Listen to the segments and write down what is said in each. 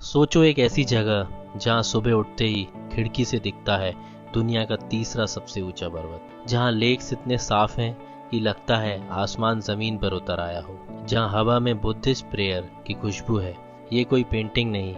सोचो एक ऐसी जगह जहां सुबह उठते ही खिड़की से दिखता है दुनिया का तीसरा सबसे ऊंचा पर्वत, जहां लेक्स इतने साफ हैं कि लगता है आसमान जमीन पर उतर आया हो, जहां हवा में बुद्धिस्ट प्रेयर की खुशबू है। ये कोई पेंटिंग नहीं,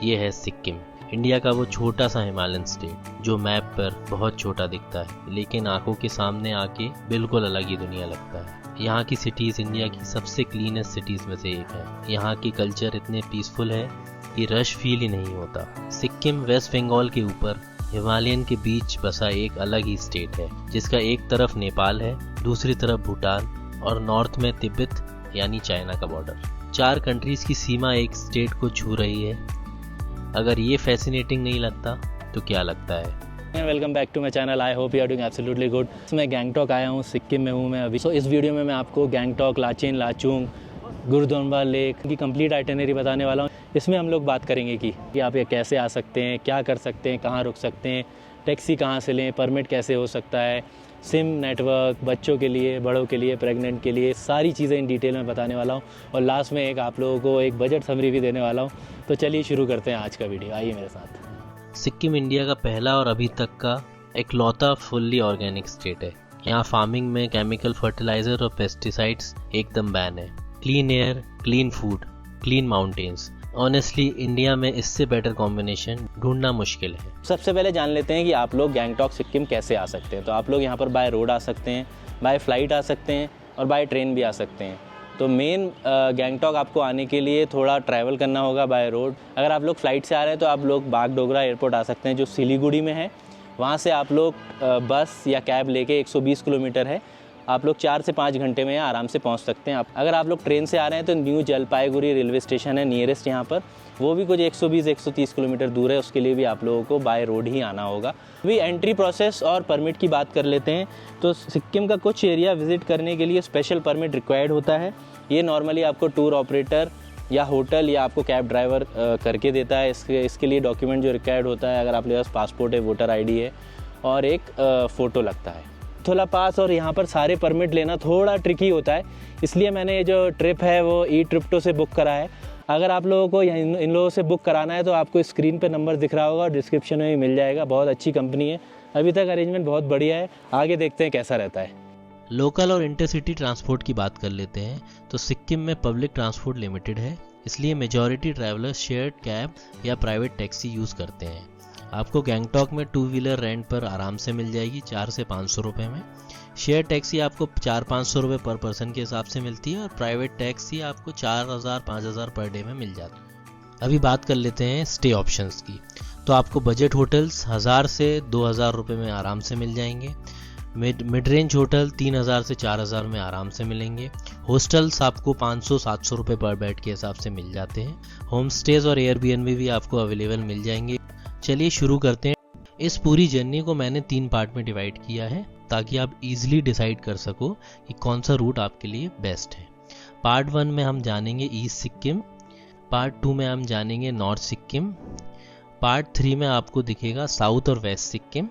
ये है सिक्किम, इंडिया का वो छोटा सा हिमालयन स्टेट जो मैप पर बहुत छोटा दिखता है लेकिन आंखों के सामने आके बिल्कुल अलग ही दुनिया लगता है। यहाँ की सिटीज इंडिया की सबसे क्लीनेस्ट सिटीज में से एक है। यहाँ की कल्चर इतने पीसफुल है कि रश फील ही नहीं होता। सिक्किम वेस्ट बंगाल के ऊपर हिमालयन के बीच बसा एक अलग ही स्टेट है, जिसका एक तरफ नेपाल है, दूसरी तरफ भूटान और नॉर्थ में तिब्बत यानी चाइना का बॉर्डर। 4 कंट्रीज की सीमा एक स्टेट को छू रही है। अगर ये फैसिनेटिंग नहीं लगता तो क्या लगता है। Welcome back to my channel. I hope you are doing absolutely good. मैं गैंगटॉक आया हूँ, सिक्किम में हूँ मैं अभी। इस वीडियो में मैं आपको गैंगटॉक, लाचेन, लाचुंग, गुरुदोनबा लेक की कंप्लीट आइटिनरी बताने वाला हूँ। इसमें हम लोग बात करेंगे कि आप ये कैसे आ सकते हैं, क्या कर सकते हैं, कहाँ रुक सकते हैं, टैक्सी कहाँ से लें, परमिट कैसे हो सकता है, सिम नेटवर्क, बच्चों के लिए, बड़ों के लिए, प्रेग्नेंट के लिए, सारी चीज़ें इन डिटेल में बताने वाला हूँ। और लास्ट में आप लोगों को एक बजट समरी भी देने वाला हूँ। तो चलिए शुरू करते हैं आज का वीडियो, आइए मेरे साथ। सिक्किम इंडिया का पहला और अभी तक का इकलौता फुल्ली ऑर्गेनिक स्टेट है। यहाँ फार्मिंग में केमिकल फर्टिलाइजर और पेस्टिसाइड्स एकदम बैन है। Clean air, clean food, clean mountains. Honestly India में इससे बेटर कॉम्बिनेशन ढूंढना मुश्किल है। सबसे पहले जान लेते हैं कि आप लोग गैंगटॉक सिक्किम कैसे आ सकते हैं। तो आप लोग यहाँ पर बाय रोड आ सकते हैं, बाय फ्लाइट आ सकते हैं और बाय ट्रेन भी आ सकते हैं। तो मेन गैंगटॉक आपको आने के लिए थोड़ा ट्रैवल करना होगा बाय रोड। अगर आप लोग फ्लाइट से आ रहे हैं तो आप लोग बागडोगरा एयरपोर्ट आ सकते हैं जो सिलीगुड़ी में है। वहाँ से आप लोग बस या कैब लेके 120 किलोमीटर है, आप लोग 4 से 5 घंटे में आराम से पहुंच सकते हैं। अगर आप लोग ट्रेन से आ रहे हैं तो न्यू जलपाईगुड़ी रेलवे स्टेशन है नियरेस्ट यहाँ पर, वो भी कुछ 120-130 किलोमीटर दूर है। उसके लिए भी आप लोगों को बाय रोड ही आना होगा। अभी एंट्री प्रोसेस और परमिट की बात कर लेते हैं। तो सिक्किम का कुछ एरिया विजिट करने के लिए स्पेशल परमिट रिक्वायर्ड होता है। ये नॉर्मली आपको टूर ऑपरेटर या होटल या आपको कैब ड्राइवर करके देता है। इसके लिए डॉक्यूमेंट जो रिक्वायर्ड होता है, अगर आपके पास पासपोर्ट है, वोटर ID है और एक फ़ोटो लगता है, थोड़ा पास। और यहाँ पर सारे परमिट लेना थोड़ा ट्रिकी होता है, इसलिए मैंने ये जो ट्रिप है वो ई-ट्रिप्टो से बुक करा है। अगर आप लोगों को इन लोगों से बुक कराना है तो आपको स्क्रीन पे नंबर दिख रहा होगा और डिस्क्रिप्शन में भी मिल जाएगा। बहुत अच्छी कंपनी है, अभी तक अरेंजमेंट बहुत बढ़िया है। आगे देखते हैं कैसा रहता है। लोकल और इंटरसिटी ट्रांसपोर्ट की बात कर लेते हैं तो सिक्किम में पब्लिक ट्रांसपोर्ट लिमिटेड है, इसलिए मेजॉरिटी ट्रैवलर्स शेयर्ड कैब या प्राइवेट टैक्सी यूज़ करते हैं। आपको गैंगटॉक में 2 व्हीलर रेंट पर आराम से मिल जाएगी 4 से 500 रुपये में। शेयर टैक्सी आपको 400-500 रुपये पर पर्सन के हिसाब से मिलती है और प्राइवेट टैक्सी आपको 4000-5000 पर डे में मिल जाती है। अभी बात कर लेते हैं स्टे ऑप्शंस की। तो आपको बजट होटल्स 1000 से 2000 रुपये में आराम से मिल जाएंगे। मिड रेंज होटल 3000 से 4000 में आराम से मिलेंगे। हॉस्टल्स आपको 500-700 रुपये पर बेड के हिसाब से मिल जाते हैं। होम स्टेज और एयरबीएनबी भी आपको अवेलेबल मिल जाएंगे। चलिए शुरू करते हैं। इस पूरी जर्नी को मैंने 3 पार्ट में डिवाइड किया है ताकि आप इजीली डिसाइड कर सको कि कौन सा रूट आपके लिए बेस्ट है। पार्ट 1 में हम जानेंगे ईस्ट सिक्किम, पार्ट 2 में हम जानेंगे नॉर्थ सिक्किम, पार्ट 3 में आपको दिखेगा साउथ और वेस्ट सिक्किम।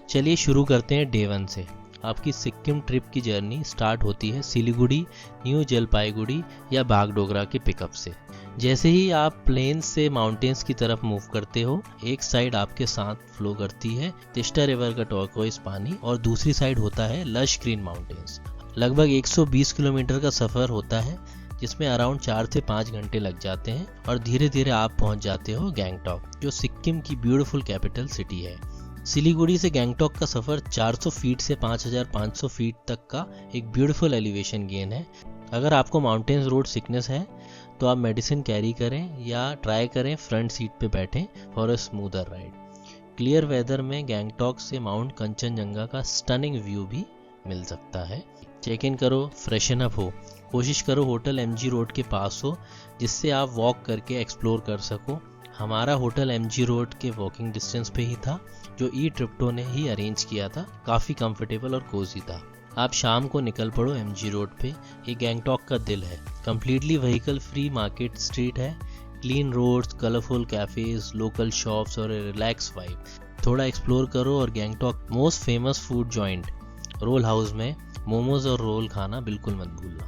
चलिए शुरू करते हैं डे 1 से। आपकी सिक्किम ट्रिप की जर्नी स्टार्ट होती है सिलीगुड़ी, न्यू जलपाईगुड़ी या बागडोगरा के पिकअप से। जैसे ही आप प्लेन से माउंटेन्स की तरफ मूव करते हो, एक साइड आपके साथ फ्लो करती है तिस्टा रिवर का टर्कोइज पानी और दूसरी साइड होता है लश ग्रीन माउंटेन्स। लगभग 120 किलोमीटर का सफ़र होता है जिसमें अराउंड 4 से 5 घंटे लग जाते हैं और धीरे धीरे आप पहुंच जाते हो गैंगटॉक, जो सिक्किम की ब्यूटीफुल कैपिटल सिटी है। सिलीगुड़ी से गैंगटॉक का सफ़र 400 फीट से 5500 फीट तक का एक ब्यूटीफुल एलिवेशन गेन है। अगर आपको माउंटेन्स रोड सिकनेस है तो आप मेडिसिन कैरी करें या ट्राई करें फ्रंट सीट पे बैठें for a smoother ride. Clear weather में गैंगटॉक से माउंट कंचनजंगा का स्टनिंग व्यू भी मिल सकता है। चेक इन करो, फ्रेशन अप हो, कोशिश करो होटल MG रोड के पास हो जिससे आप वॉक करके एक्सप्लोर कर सको। हमारा होटल MG रोड के वॉकिंग डिस्टेंस पे ही था, जो ई-ट्रिप्टो ने ही अरेंज किया था। काफ़ी कंफर्टेबल और कोजी था। आप शाम को निकल पड़ो MG रोड पे, ये गैंगटॉक का दिल है। Completely vehicle free market street है, clean roads, colourful cafes, local shops और रिलैक्स वाइब। थोड़ा एक्सप्लोर करो और Gangtok most famous food joint roll house में मोमोज और रोल खाना बिल्कुल मत भूलना।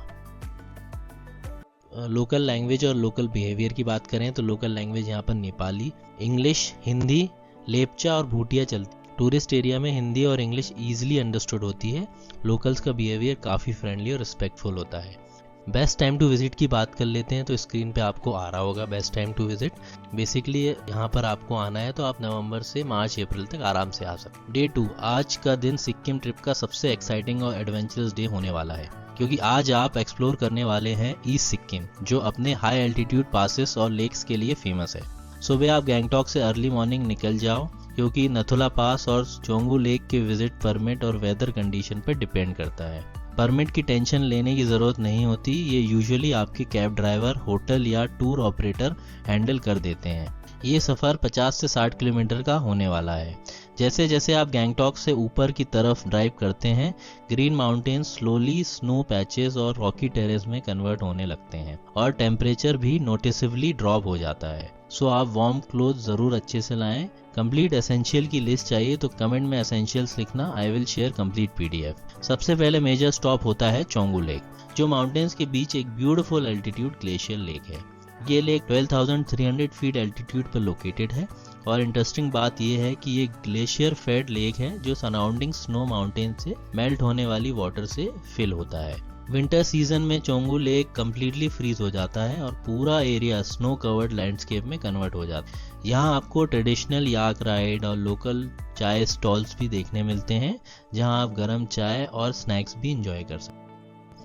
लोकल लैंग्वेज और लोकल बिहेवियर की बात करें तो लोकल लैंग्वेज यहाँ पर नेपाली, इंग्लिश, हिंदी, लेपचा और भूटिया चलती। टूरिस्ट एरिया में हिंदी और इंग्लिश ईजिली अंडरस्टूड होती है। लोकल्स का बिहेवियर काफ़ी फ्रेंडली और रिस्पेक्टफुल होता है। बेस्ट टाइम टू विजिट की बात कर लेते हैं तो स्क्रीन पे आपको आ रहा होगा best time to visit. Basically यहाँ पर आपको आना है तो आप नवंबर से मार्च अप्रैल तक आराम से आ सकते। डे 2, आज का दिन सिक्किम ट्रिप का सबसे एक्साइटिंग और एडवेंचरस डे होने वाला है, क्योंकि आज आप एक्सप्लोर करने वाले हैं ईस्ट सिक्किम, जो अपने हाई एल्टीट्यूड पासेस और लेक्स के लिए फेमस है। सुबह आप गैंगटॉक से अर्ली मॉर्निंग निकल जाओ, क्योंकि नथुला पास और चोंगू लेक के विजिट परमिट और वेदर कंडीशन पर डिपेंड करता है। परमिट की टेंशन लेने की ज़रूरत नहीं होती, ये यूजुअली आपके कैब ड्राइवर, होटल या टूर ऑपरेटर हैंडल कर देते हैं। ये सफ़र 50 से 60 किलोमीटर का होने वाला है। जैसे जैसे आप गैंगटॉक से ऊपर की तरफ ड्राइव करते हैं, green mountains slowly snow patches और रॉकी टेरेस में कन्वर्ट होने लगते हैं और टेम्परेचर भी नोटिसेबली ड्रॉप हो जाता है। सो आप वार्म क्लोथ ज़रूर अच्छे से लाएं। कंप्लीट एसेंशियल की लिस्ट चाहिए तो कमेंट में एसेंशियल्स लिखना, I will share complete PDF। सबसे पहले मेजर स्टॉप होता है चोंगू लेक, जो माउंटेन्स के बीच एक ब्यूटीफुल एल्टीट्यूड ग्लेशियर लेक है। ये लेक 12,300 फीट एल्टीट्यूड पर लोकेटेड है और इंटरेस्टिंग बात यह है कि ये ग्लेशियर फेड लेक है जो सराउंडिंग स्नो माउंटेन से मेल्ट होने वाली वाटर से फिल होता है। विंटर सीजन में चोंगू लेक कम्प्लीटली फ्रीज हो जाता है और पूरा एरिया स्नो कवर्ड लैंडस्केप में कन्वर्ट हो जाता है। यहाँ आपको ट्रेडिशनल याक राइड और लोकल चाय स्टॉल्स भी देखने मिलते हैं, जहाँ आप गर्म चाय और स्नैक्स भी इंजॉय कर सकते हैं।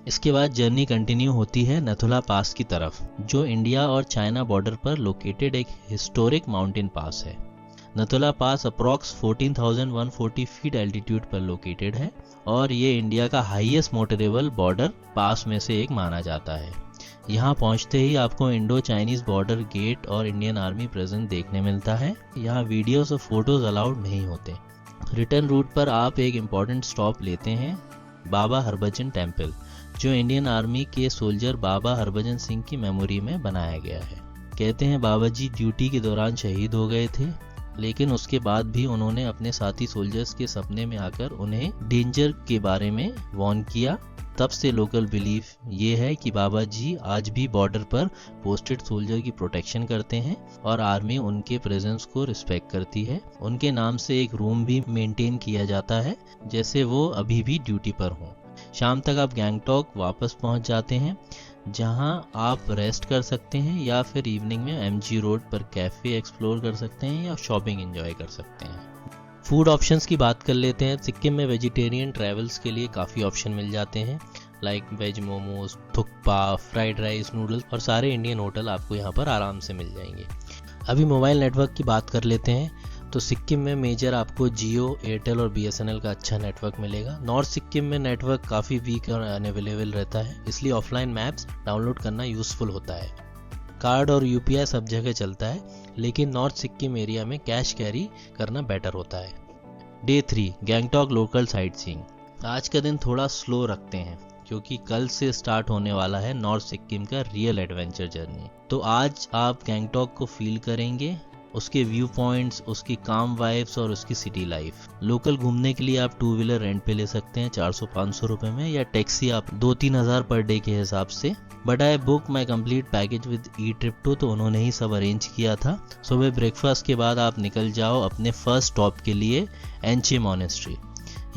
इसके बाद जर्नी कंटिन्यू होती है नथुला पास की तरफ, जो इंडिया और चाइना बॉर्डर पर लोकेटेड एक हिस्टोरिक माउंटेन पास है। नथुला पास अप्रॉक्स 14,140 फीट एल्टीट्यूड पर लोकेटेड है और ये इंडिया का हाईएस्ट मोटरेबल बॉर्डर पास में से एक माना जाता है। यहाँ पहुँचते ही आपको इंडो चाइनीज बॉर्डर गेट और इंडियन आर्मी प्रेजेंस देखने मिलता है। यहाँ वीडियोस और फोटोज अलाउड नहीं होते। रिटर्न रूट पर आप एक इम्पॉर्टेंट स्टॉप लेते हैं, बाबा हरभजन टेम्पल, जो इंडियन आर्मी के सोल्जर बाबा हरभजन सिंह की मेमोरी में बनाया गया है। कहते हैं बाबा जी ड्यूटी के दौरान शहीद हो गए थे, लेकिन उसके बाद भी उन्होंने अपने साथी सोल्जर्स के सपने में आकर उन्हें डेंजर के बारे में वार्न किया। तब से लोकल बिलीफ ये है कि बाबा जी आज भी बॉर्डर पर पोस्टेड सोल्जर की प्रोटेक्शन करते हैं और आर्मी उनके प्रेजेंस को रिस्पेक्ट करती है। उनके नाम से एक रूम भी मेंटेन किया जाता है, जैसे वो अभी भी ड्यूटी पर हों। शाम तक आप गैंगटॉक वापस पहुंच जाते हैं, जहां आप रेस्ट कर सकते हैं या फिर इवनिंग में MG रोड पर कैफ़े एक्सप्लोर कर सकते हैं या शॉपिंग एंजॉय कर सकते हैं। फूड ऑप्शंस की बात कर लेते हैं। सिक्किम में वेजिटेरियन ट्रैवल्स के लिए काफ़ी ऑप्शन मिल जाते हैं, like veg momos, thukpa, fried rice, noodles और सारे इंडियन होटल आपको यहाँ पर आराम से मिल जाएंगे। अभी मोबाइल नेटवर्क की बात कर लेते हैं। तो सिक्किम में मेजर आपको जियो, एयरटेल और BSNL का अच्छा नेटवर्क मिलेगा। नॉर्थ सिक्किम में नेटवर्क काफ़ी वीक और अनअवेलेबल रहता है, इसलिए ऑफलाइन मैप्स डाउनलोड करना यूज़फुल होता है। कार्ड और UPI सब जगह चलता है, लेकिन नॉर्थ सिक्किम एरिया में कैश कैरी करना बेटर होता है। Day 3, Gangtok local sight seeing. आज का दिन थोड़ा स्लो रखते हैं, क्योंकि कल से स्टार्ट होने वाला है नॉर्थ सिक्किम का रियल एडवेंचर जर्नी। तो आज आप गैंगटॉक को फील करेंगे, उसके व्यू पॉइंट्स, उसकी काम वाइब्स और उसकी सिटी लाइफ। लोकल घूमने के लिए आप 2 व्हीलर रेंट पे ले सकते हैं 400-500 रुपए में, या टैक्सी आप 2-3 हज़ार पर डे के हिसाब से। But I book my complete package with E-Trip2, तो उन्होंने ही सब अरेंज किया था। सुबह ब्रेकफास्ट के बाद आप निकल जाओ अपने फर्स्ट स्टॉप के लिए, एंचे मॉनेस्ट्री।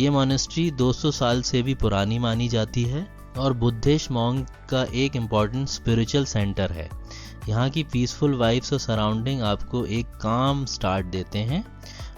ये मॉनेस्ट्री 200 साल से भी पुरानी मानी जाती है और बुद्धिस्ट मॉन्क का एक इम्पॉर्टेंट स्पिरिचुअल सेंटर है। यहाँ की पीसफुल वाइब्स और सराउंडिंग आपको एक काम स्टार्ट देते हैं।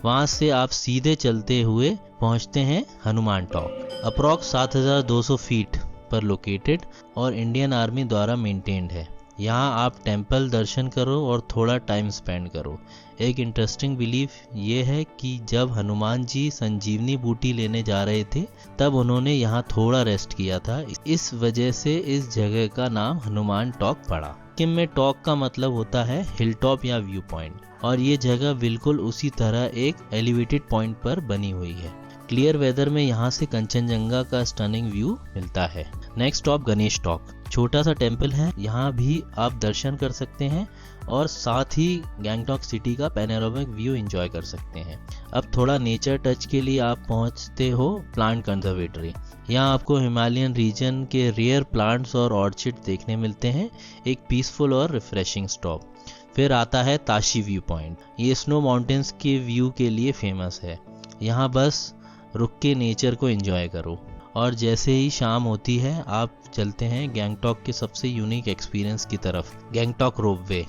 वहाँ से आप सीधे चलते हुए पहुँचते हैं हनुमान टॉप, अप्रॉक्स 7,200 फीट पर लोकेटेड और इंडियन आर्मी द्वारा मेंटेन्ड है। यहाँ आप टेंपल दर्शन करो और थोड़ा टाइम स्पेंड करो। एक इंटरेस्टिंग बिलीफ ये है कि जब हनुमान जी संजीवनी बूटी लेने जा रहे थे, तब उन्होंने यहाँ थोड़ा रेस्ट किया था। इस वजह से इस जगह का नाम हनुमान टॉक पड़ा। सिक्किम में टॉक का मतलब होता है हिल टॉप या व्यू पॉइंट, और ये जगह बिल्कुल उसी तरह एक एलिवेटेड पॉइंट पर बनी हुई है। क्लियर वेदर में यहाँ से कंचनजंगा का स्टनिंग व्यू मिलता है। नेक्स्ट स्टॉप गणेश टॉक, छोटा सा टेम्पल है, यहाँ भी आप दर्शन कर सकते हैं और साथ ही गैंगटॉक सिटी का पैनोरामिक व्यू एंजॉय कर सकते हैं। अब थोड़ा नेचर टच के लिए आप पहुँचते हो प्लांट कंजर्वेटरी। यहाँ आपको हिमालयन रीजन के रेयर प्लांट्स और ऑर्चिड देखने मिलते हैं, एक पीसफुल और रिफ्रेशिंग स्टॉप। फिर आता है ताशी व्यू पॉइंट। ये स्नो माउंटेन्स के व्यू के लिए फेमस है। यहाँ बस रुक के नेचर को एंजॉय करो और जैसे ही शाम होती है आप चलते हैं गैंगटॉक के सबसे यूनिक एक्सपीरियंस की तरफ, गैंगटॉक रोपवे।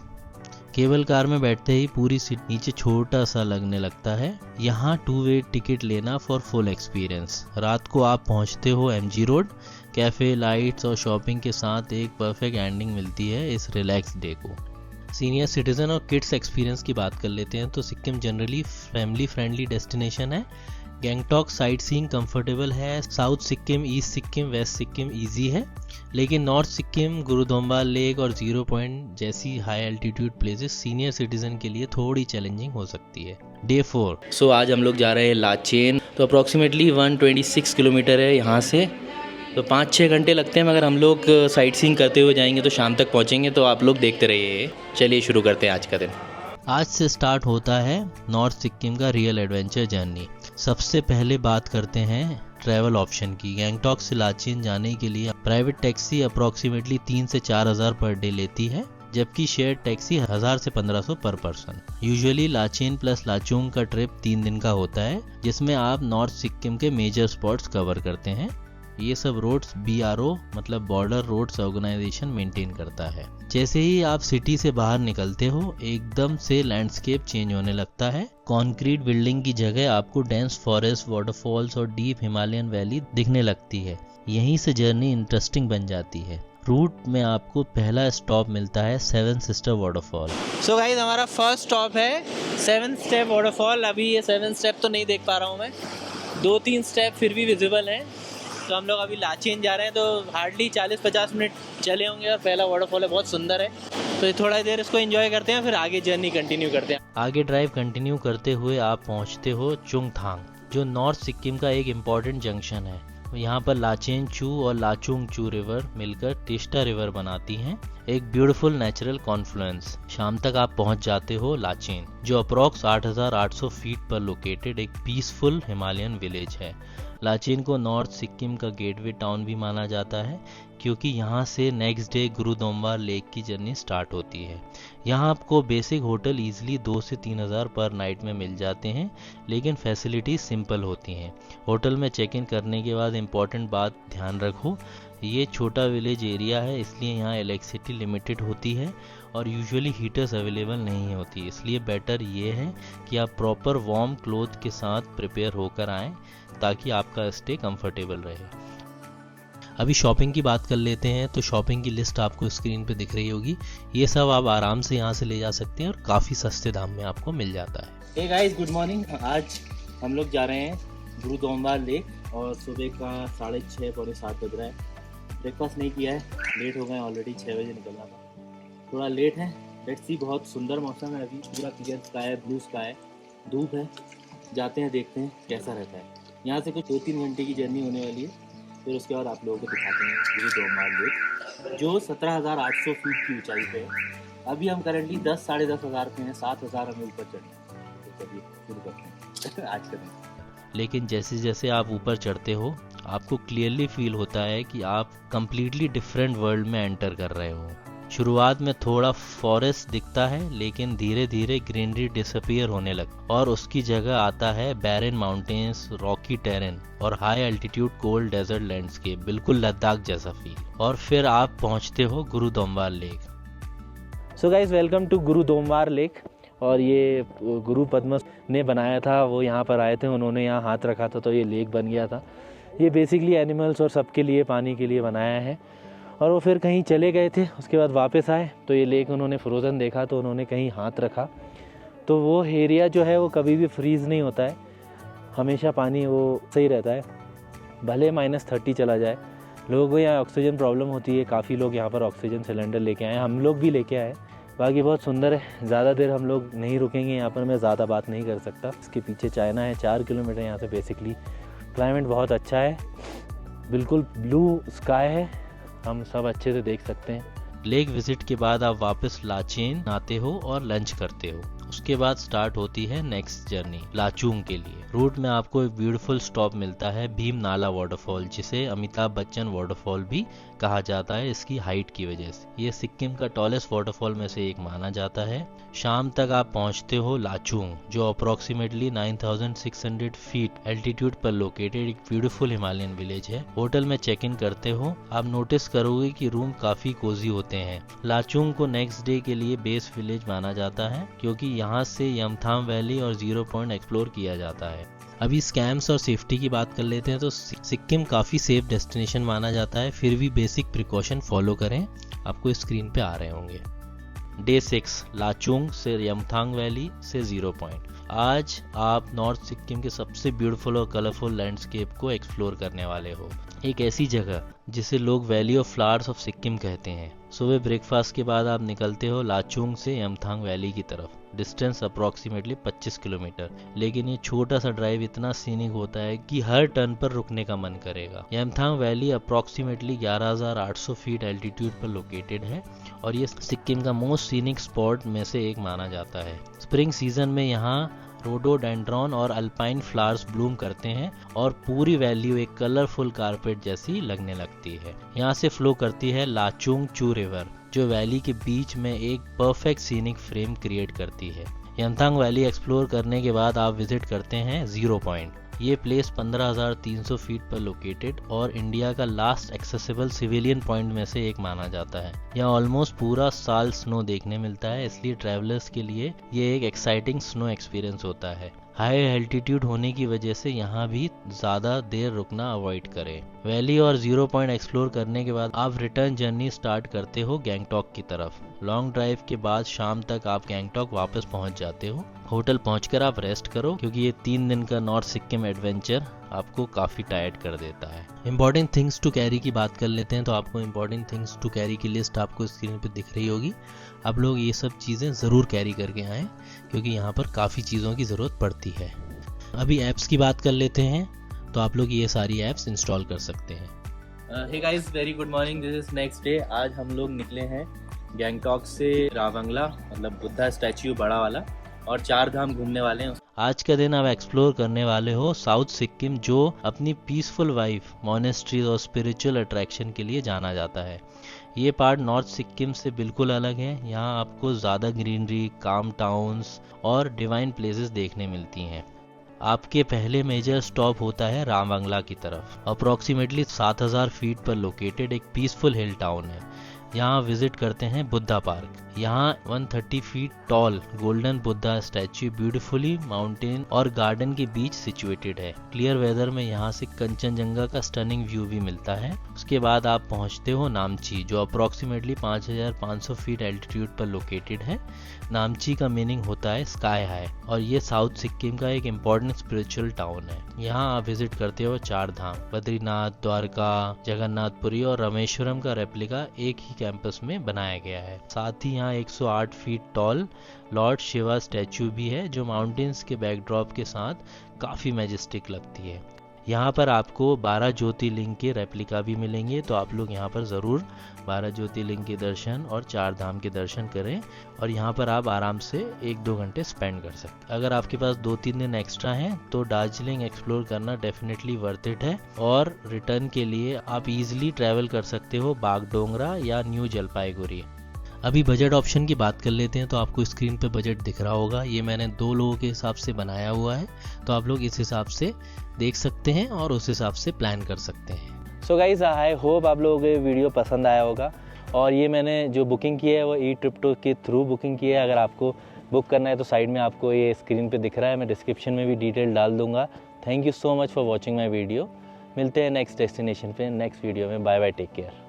केबल कार में बैठते ही पूरी सीट नीचे छोटा सा लगने लगता है। यहाँ 2-वे टिकट लेना फॉर फुल एक्सपीरियंस। रात को आप पहुँचते हो MG रोड। कैफ़े, लाइट्स और शॉपिंग के साथ एक परफेक्ट एंडिंग मिलती है इस रिलैक्स डे को। सीनियर सिटीजन और किड्स एक्सपीरियंस की बात कर लेते हैं तो Sikkim generally family friendly destination है। गैंगटॉक साइट सीइंग कंफर्टेबल है। South Sikkim, east Sikkim, west Sikkim easy है, लेकिन नॉर्थ सिक्किम, गुरुदोम्बा लेक और 0 पॉइंट जैसी high altitude places senior citizen के लिए थोड़ी चैलेंजिंग हो सकती है। डे 4। सो आज हम लोग जा रहे हैं लाचेन। तो अप्रॉक्सीमेटली 126 किलोमीटर है यहाँ से, तो 5-6 घंटे लगते हैं, मगर हम लोग साइट सीइंग करते हुए जाएंगे तो शाम तक पहुँचेंगे। तो आप लोग देखते रहिए। चलिए शुरू करते हैं आज का दिन। आज से स्टार्ट होता है नॉर्थ सिक्किम का रियल एडवेंचर जर्नी। सबसे पहले बात करते हैं ट्रैवल ऑप्शन की। गैंगटॉक से लाचेन जाने के लिए प्राइवेट टैक्सी अप्रॉक्सीमेटली 3 से 4 हज़ार पर डे लेती है, जबकि शेयर टैक्सी 1000 से 1500 पर person. Usually Lachen plus Lachung का ट्रिप 3 दिन का होता है, जिसमें आप नॉर्थ सिक्किम के मेजर स्पॉट्स कवर करते हैं। ये सब रोड्स BRO मतलब बॉर्डर रोड्स ऑर्गेनाइजेशन मेंटेन करता है। जैसे ही आप सिटी से बाहर निकलते हो एकदम से लैंडस्केप चेंज होने लगता है। कंक्रीट बिल्डिंग की जगह आपको डेंस फॉरेस्ट, वाटरफॉल्स और डीप हिमालयन वैली दिखने लगती है। यहीं से जर्नी इंटरेस्टिंग बन जाती है। रूट में आपको पहला स्टॉप मिलता है 7 सिस्टर वाटरफॉल। सो गाइस हमारा फर्स्ट स्टॉप है 7 स्टेप वाटरफॉल। अभी ये 7 स्टेप तो नहीं देख पा रहा हूँ मैं, 2-3 स्टेप फिर भी विजिबल हैं। तो हम लोग अभी लाचेन जा रहे हैं, तो हार्डली 40-50 मिनट चले होंगे और पहला वाटरफॉल है, बहुत सुंदर है। तो थोड़ा देर इसको एंजॉय करते हैं, फिर आगे जर्नी कंटिन्यू करते हैं। आगे ड्राइव कंटिन्यू करते हुए आप पहुंचते हो चुंगथांग, जो नॉर्थ सिक्किम का एक इम्पॉर्टेंट जंक्शन है। यहाँ पर लाचेन चू और लाचुंग चू रिवर मिलकर टिस्टा रिवर बनाती हैं, एक ब्यूटीफुल नेचुरल कॉन्फ्लुएंस। शाम तक आप पहुँच जाते हो लाचेन, जो अप्रॉक्स 8800 फीट पर लोकेटेड एक पीसफुल हिमालयन विलेज है। लाचेन को नॉर्थ सिक्किम का गेटवे टाउन भी माना जाता है, क्योंकि यहाँ से नेक्स्ट डे गुरुदोम्बा लेक की जर्नी स्टार्ट होती है। यहाँ आपको बेसिक होटल इजीली 2 से 3 हज़ार पर नाइट में मिल जाते हैं, लेकिन फैसिलिटी सिंपल होती हैं। होटल में चेक इन करने के बाद इम्पॉर्टेंट बात ध्यान रखो, ये छोटा विलेज एरिया है, इसलिए यहाँ इलेक्ट्रिसिटी लिमिटेड होती है और यूजुअली हीटर्स अवेलेबल नहीं होती। इसलिए बेटर ये है कि आप प्रॉपर वार्म क्लोथ के साथ प्रिपेयर होकर आएँ, ताकि आपका स्टे कंफर्टेबल रहे। अभी शॉपिंग की बात कर लेते हैं। तो शॉपिंग की लिस्ट आपको स्क्रीन पे दिख रही होगी। ये सब आप आराम से यहाँ से ले जा सकते हैं और काफ़ी सस्ते दाम में आपको मिल जाता है। Hey guys, good morning. आज हम लोग जा रहे हैं गुरुदोम्बा लेक और सुबह का 6:30 पौने 7 बज रहा है। ब्रेकफास्ट नहीं किया है, लेट हो गए ऑलरेडी, 6 बजे निकलना था, थोड़ा लेट है। लेट्स सी, बहुत सुंदर मौसम है अभी, पूरा क्लियर स्काई है, ब्लू स्काई है, धूप है। जाते हैं, देखते हैं कैसा रहता है। यहाँ से कुछ 2-3 घंटे की जर्नी होने वाली है, फिर उसके बाद आप लोगों को दिखाते हैं गुरुदोम्बा लेक, जो 17,800 फीट की ऊंचाई पे है। अभी हम करेंटली 10-10.5 हज़ार पे हैं, 7 हज़ार हमें ऊपर चढ़ना है। तो चलिए शुरू करते हैं आज का दिन। लेकिन जैसे जैसे आप ऊपर चढ़ते हो आपको क्लियरली फील होता है कि आप कंप्लीटली डिफरेंट वर्ल्ड में एंटर कर रहे हो। शुरुआत में थोड़ा फॉरेस्ट दिखता है, लेकिन धीरे धीरे ग्रीनरी डिसअपीयर होने लगता और उसकी जगह आता है बैरन माउंटेन्स, रॉकी टेरेन और high altitude cold desert landscape, बिल्कुल लद्दाख जैसा फील। और फिर आप पहुंचते हो Gurudongmar lake. So guys, welcome to Gurudongmar lake. और ये गुरु पद्म ने बनाया था, वो यहाँ पर आए थे, उन्होंने यहाँ हाथ रखा था तो ये लेक बन गया था। ये बेसिकली एनिमल्स और सबके लिए, पानी के लिए बनाया है। और वो फिर कहीं चले गए थे, उसके बाद वापस आए तो ये लेक उन्होंने फ्रोज़न देखा तो उन्होंने कहीं हाथ रखा। तो वो एरिया जो है वो कभी भी फ्रीज़ नहीं होता है, हमेशा पानी वो सही रहता है, भले -30 चला जाए। लोगों को यहाँ ऑक्सीजन प्रॉब्लम होती है, काफ़ी लोग यहाँ पर ऑक्सीजन सिलेंडर लेके आए, हम लोग भी लेके आए। बाकी बहुत सुंदर है। ज़्यादा देर हम लोग नहीं रुकेंगे यहाँ पर, मैं ज़्यादा बात नहीं कर सकता। इसके पीछे चाइना है, 4 किलोमीटर यहाँ से बेसिकली। क्लाइमेट बहुत अच्छा है, बिल्कुल ब्लू स्काई है, हम सब अच्छे से देख सकते हैं। लेक विजिट के बाद आप वापस लाचेन आते हो और लंच करते हो। उसके बाद स्टार्ट होती है नेक्स्ट जर्नी लाचुंग के लिए। रूट में आपको एक ब्यूटीफुल स्टॉप मिलता है भीम नाला वाटरफॉल, जिसे अमिताभ बच्चन वाटरफॉल भी कहा जाता है इसकी हाइट की वजह से। ये सिक्किम का टॉलेस्ट वाटरफॉल में से एक माना जाता है। शाम तक आप पहुंचते हो लाचुंग, जो अप्रोक्सीमेटली 9600 फीट एल्टीट्यूड पर लोकेटेड एक ब्यूटीफुल हिमालयन विलेज है। होटल में चेक इन करते हो, आप नोटिस करोगे कि रूम काफी कोजी होते हैं। लाचुंग को नेक्स्ट डे के लिए बेस विलेज माना जाता है, क्योंकि यहाँ से यमथाम वैली और 0 पॉइंट एक्सप्लोर किया जाता है। अभी स्कैम्स और सेफ्टी की बात कर लेते हैं। तो सिक्किम काफ़ी सेफ डेस्टिनेशन माना जाता है, फिर भी बेसिक प्रिकॉशन फॉलो करें। आपको स्क्रीन पे आ रहे होंगे। डे 6 लाचुंग से यमथांग वैली से 0 पॉइंट। आज आप नॉर्थ सिक्किम के सबसे ब्यूटीफुल और कलरफुल लैंडस्केप को एक्सप्लोर करने वाले हो। एक ऐसी जगह जिसे लोग valley of flowers of Sikkim कहते हैं। सुबह ब्रेकफास्ट के बाद आप निकलते हो लाचुंग से यमथांग वैली की तरफ। डिस्टेंस अप्रॉक्सीमेटली 25 किलोमीटर, लेकिन ये छोटा सा ड्राइव इतना सीनिक होता है कि हर टर्न पर रुकने का मन करेगा। Yumthang valley approximately 11,800 feet altitude पर लोकेटेड है और ये सिक्किम का मोस्ट सीनिक स्पॉट में से एक माना जाता है। स्प्रिंग सीजन में यहाँ रोडोडेंड्रॉन और अल्पाइन फ्लावर्स ब्लूम करते हैं और पूरी वैली एक कलरफुल कारपेट जैसी लगने लगती है। यहाँ से फ्लो करती है लाचुंग चू रिवर, जो वैली के बीच में एक परफेक्ट सीनिक फ्रेम क्रिएट करती है। यमथांग वैली एक्सप्लोर करने के बाद आप विजिट करते हैं 0 पॉइंट। ये प्लेस 15,300 फीट पर लोकेटेड और इंडिया का लास्ट एक्सेसिबल सिविलियन पॉइंट में से एक माना जाता है। यहाँ ऑलमोस्ट पूरा साल स्नो देखने मिलता है, इसलिए ट्रैवलर्स के लिए ये एक एक्साइटिंग स्नो एक्सपीरियंस होता है। हाई एल्टीट्यूड होने की वजह से यहाँ भी ज़्यादा देर रुकना अवॉइड करें। वैली और 0 पॉइंट एक्सप्लोर करने के बाद आप रिटर्न जर्नी स्टार्ट करते हो गैंगटॉक की तरफ। लॉन्ग ड्राइव के बाद शाम तक आप गैंगटॉक वापस पहुँच जाते हो। होटल पहुंचकर आप रेस्ट करो, क्योंकि ये 3 दिन का नॉर्थ सिक्किम एडवेंचर आपको काफ़ी टायर्ड कर देता है। इंपॉर्टेंट थिंग्स टू कैरी की बात कर लेते हैं। तो आपको इंपॉर्टेंट थिंग्स टू कैरी की लिस्ट आपको स्क्रीन पे दिख रही होगी। आप लोग ये सब चीज़ें ज़रूर कैरी करके आएँ, क्योंकि यहाँ पर काफ़ी चीज़ों की ज़रूरत पड़ती है। अभी ऐप्स की बात कर लेते हैं। तो आप लोग ये सारी ऐप्स इंस्टॉल कर सकते हैं। Hey guys, very good morning, this is next day. आज हम लोग निकले हैं गैंगटॉक से रावंगला, मतलब बुद्धा स्टैच्यू बड़ा वाला, और 4 धाम घूमने वाले हैं। आज का दिन आप एक्सप्लोर करने वाले हो साउथ सिक्किम, जो अपनी पीसफुल वाइब, मॉनेस्ट्रीज और स्पिरिचुअल अट्रैक्शन के लिए जाना जाता है। ये पार्ट नॉर्थ सिक्किम से बिल्कुल अलग है। यहाँ आपको ज़्यादा ग्रीनरी, काम टाउन्स और डिवाइन प्लेसेस देखने मिलती हैं। आपके पहले मेजर स्टॉप होता है रावंगला की तरफ। अप्रॉक्सीमेटली 7,000 फीट पर लोकेटेड एक पीसफुल हिल टाउन है। यहाँ विजिट करते हैं बुद्धा पार्क। यहाँ 130 feet tall golden Buddha statue beautifully mountain और गार्डन के बीच सिचुएटेड है। क्लियर वेदर में यहाँ से कंचनजंगा का स्टनिंग व्यू भी मिलता है। उसके बाद आप पहुँचते हो नामची, जो अप्रॉक्सीमेटली 5,500 फीट एल्टीट्यूड पर लोकेटेड है। नामची का मीनिंग होता है स्काई हाई, और ये साउथ सिक्किम का एक इम्पॉर्टेंट स्पिरिचुअल टाउन है। यहाँ आप विजिट करते हो 4 धाम, बद्रीनाथ, द्वारका, जगन्नाथपुरी और रामेश्वरम का रेप्लिका एक ही कैंपस में बनाया गया है। साथ ही यहाँ 108 feet tall Lord Shiva statue भी है, जो माउंटेन्स के बैकड्रॉप के साथ काफ़ी मैजेस्टिक लगती है। यहाँ पर आपको 12 ज्योतिर्लिंग के रेप्लिका भी मिलेंगे, तो आप लोग यहाँ पर ज़रूर 12 ज्योतिर्लिंग के दर्शन और 4 धाम के दर्शन करें, और यहाँ पर आप आराम से 1-2 घंटे स्पेंड कर सकते हैं। अगर आपके पास 2-3 दिन एक्स्ट्रा हैं तो दार्जिलिंग एक्सप्लोर करना डेफिनेटली वर्थ इट है, और रिटर्न के लिए आप इजीली ट्रैवल कर सकते हो बागडोगरा या न्यू जलपाईगुड़ी। अभी बजट ऑप्शन की बात कर लेते हैं। तो आपको स्क्रीन पे बजट दिख रहा होगा। ये मैंने 2 लोगों के हिसाब से बनाया हुआ है, तो आप लोग इस हिसाब से देख सकते हैं और उस हिसाब से प्लान कर सकते हैं। सो गाइस, आई होप आप लोगों को ये वीडियो पसंद आया होगा। और ये मैंने जो बुकिंग की है वो eTripto के थ्रू बुकिंग की है। अगर आपको बुक करना है तो साइड में आपको ये स्क्रीन पे दिख रहा है, मैं डिस्क्रिप्शन में भी डिटेल डाल दूंगा। Thank you so much for watching my video. मिलते हैं नेक्स्ट डेस्टिनेशन पे नेक्स्ट वीडियो में। Bye bye, take care.